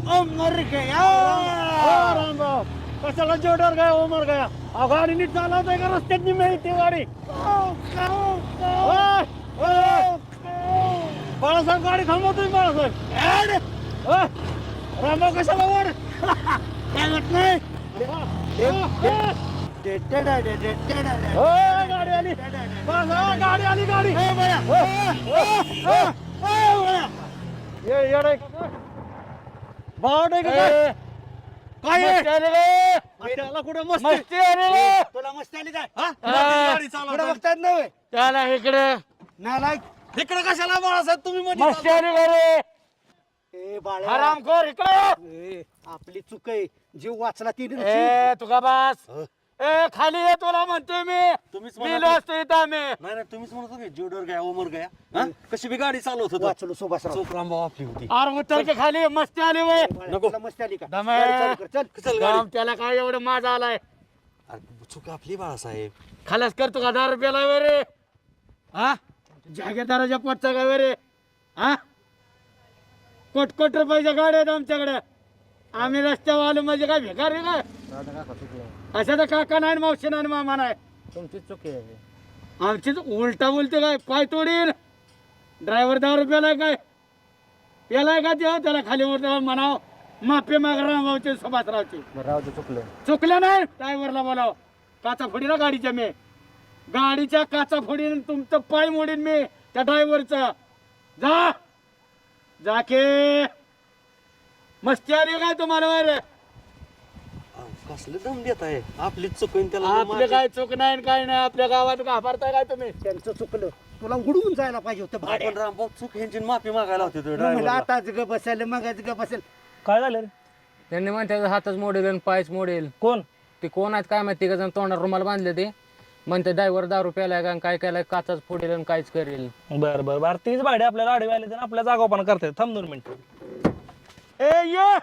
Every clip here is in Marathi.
मर गया रामभाऊ कशाला जोडवर गया मर गया गाडी नीट चालवतोय का रस्त्यात मिळते गाडी बाळासाहेब गाडी थांबवतोय बाळासाहेब रामभाऊ कशाला वर काय होत नाही गाडी आली गाडी आली गाडी काय कुठं मस्ती आली तुला मस्ती आली काय गाडी चालवताय बघतायत नव्हे त्याला इकडे नालायक इकडे कशाला बाळासाहेब तुम्ही मस्ती आली का रे ए बाळा हरामखोर इकडे आपली चूक आहे जीव वाचला ती ए तुका बस ए खाली ये तुला म्हणतोय मी तुम्हीच मेलो असतो इथं आम्ही नाही तुम्हीच म्हणत होते जोडवर गया उमर गया कशी बी गाडी चालवत होतो वाचलो सुभाषराव चूक रामभाऊ आपली होती अरे उतर के खाली मस्ती आली वय नको मस्ती आली का दमे. गाडी चालू कर, चल राम, त्याला काय एवढं माझा आलाय चूक आपली बाळासाहेब खालास करतो का 10 रुपयाला वे रे हा जागेदाराच्या पोटचा काय वे रे हा कोट रुपयाच्या गाड्या आहेत आमच्याकडे आम्ही रस्त्यावर आलो म्हणजे काय भेकार रे काय अशा तर काका नाही मावशी नाही मामा नाही तुमची चूक आहे आमची उलटा बोलते काय पाय तोडीन ड्रायव्हर 10 रुपयाला काय याला का ते त्याला खाली वर म्हणाव माफी माग रामभाऊची सुभाषरावची राव चुकलं चुकलं नाही ड्रायव्हरला बोलाव काचा फोडी ना गाडीच्या मी गाडीच्या काचा फोडीन तुमचं पाय मोडीन मी त्या ड्रायव्हरचं जा के मस्ती आली काय तुम्हाला वर कसलं दम देत आहे आपली चूक आहे त्याला आपले काय चूक नाही काय नाही आपल्या गावात घाबरताय काय तुम्ही त्यांचं चुकलं तुला उडवून जायला पाहिजे होतं आपण रामभाऊ चूक ह्यांची माफी मागायला होती तो म्हणलं driver ला. आताच ग बसेल मगच ग बसेल काय झालं रे त्यांनी म्हणतात हातच मोडेल आणि पायच मोडेल कोण ते कोण आहेत काय माहिती का जण तोंडात रुमाल बांधले ते म्हणते ड्रायव्हर 10 रुपयाला का काय केलाय काचाच फोडेल आणि काहीच करेल बर बर बर तीच भाडे आपल्याला आडवे आले तर आपल्या जागावपणा करतात थांब 2 मिनिट ए ये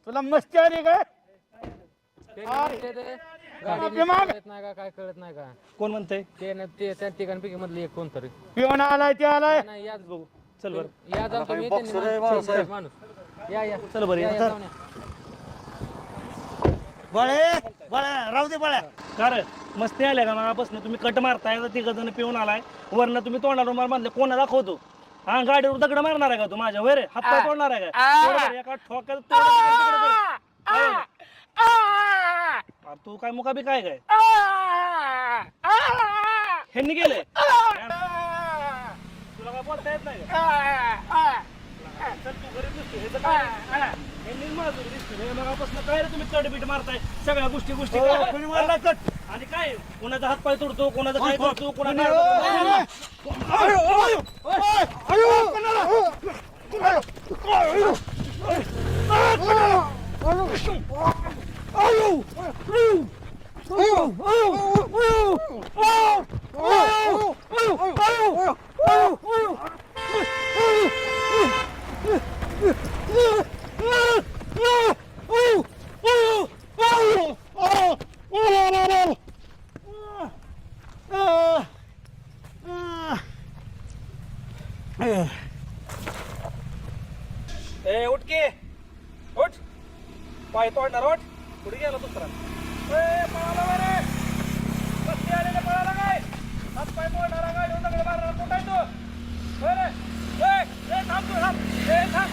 तुला मस्ती आली काय गाडी कळत नाही का काय कळत नाही का कोण म्हणतंय ते ना ते त्या ठिकाणपैकी मधलं एक कोणतरी पिऊन आलाय ते आलाय नाही याच बघू चल बर या जाऊ तुम्ही boxer आहे त्यांनी बाळासाहेब. माणूस या चल बरं, या, या, या, चल. जाऊन या. बळ्या राहू दे बळ्या कार मस्ती आल्या का मागापासून तुम्ही कट मारताय तर 3 जण पिऊन आलाय वरनं तुम्ही तोंडाला रुमाल बांधले कोणा दाखवतो हा गाडीवर दगड मारणार आहे का तू माझ्या वर हात पाय तोडणार आहे का तेवढं बरं, एका ठोक्यात तू काय मुकाबी काय काय ह्यांनी गेले तुला काय बोलता येत नाही का? चल तू घरी दिसतो हे तर काय ह्यांनी माझं दिसतो हे मगापासून काय रे तुम्ही चढबीट मारताय सगळ्या गोष्टी कोणी मारला कट आणि काय कोणाचा हात पाय तोडतो कोणाचा काय करतो कोणाचा ए उठ के उठ पाय तोडणार उठ कुठे गेला दुसरा ए पळाला बरे बसती आलेले पळाला काय हात पाय तोडणारा गाडी दगड मारणारा कुठं आहे तो बरे ए थांब तू थांब ए थांब